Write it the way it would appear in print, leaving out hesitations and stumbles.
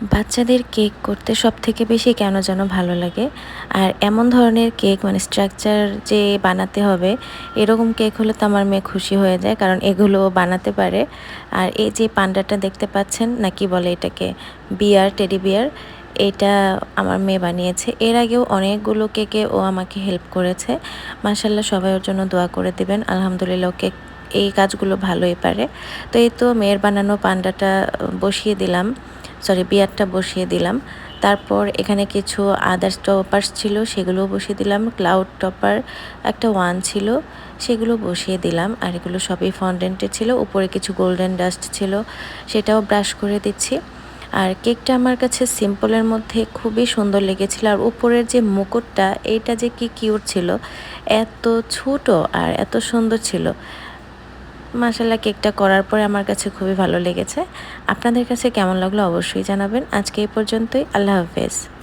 বাচ্চাদের কেক করতে সবথেকে বেশি কেন যেন ভালো লাগে। আর এমন ধরনের কেক মানে স্ট্রাকচার যে বানাতে হবে, এরকম কেক হলে তো আমার মেয়ে খুশি হয়ে যায়, কারণ এগুলো ও বানাতে পারে। আর এই যে পান্ডাটা দেখতে পাচ্ছেন, না কি বলে এটাকে, বিয়ার, টেডি বিয়ার, এটা আমার মেয়ে বানিয়েছে। এর আগেও অনেকগুলো কেকে ও আমাকে হেল্প করেছে। মাশাআল্লাহ, সবাই ওর জন্য দোয়া করে দিবেন। আলহামদুলিল্লাহ, ও কেক এই কাজগুলো ভালোই পারে। তো এই তো মেয়ের বানানো পান্ডাটা বসিয়ে দিলাম, সরি বিয়ারটা বসিয়ে দিলাম। তারপর এখানে কিছু আদার্স টপার্স ছিল, সেগুলোও বসিয়ে দিলাম। ক্লাউড টপার একটা ওয়ান ছিল, সেগুলো বসিয়ে দিলাম। আর এগুলো সবই ফন্ডেন্টে ছিল। উপরে কিছু গোল্ডেন ডাস্ট ছিল, সেটাও ব্রাশ করে দিচ্ছি। আর কেকটা আমার কাছে সিম্পলের মধ্যে খুবই সুন্দর লেগেছিল। আর উপরের যে মুকুটটা, এইটা যে কি কিউট ছিল, এত ছোট আর এত সুন্দর ছিল। মাশাআল্লাহ, কেকটা করার পরে আমার কাছে খুবই ভালো লেগেছে। আপনাদের কাছে কেমন লাগলো অবশ্যই জানাবেন। আজকে এই পর্যন্তই। আল্লাহ হাফেজ।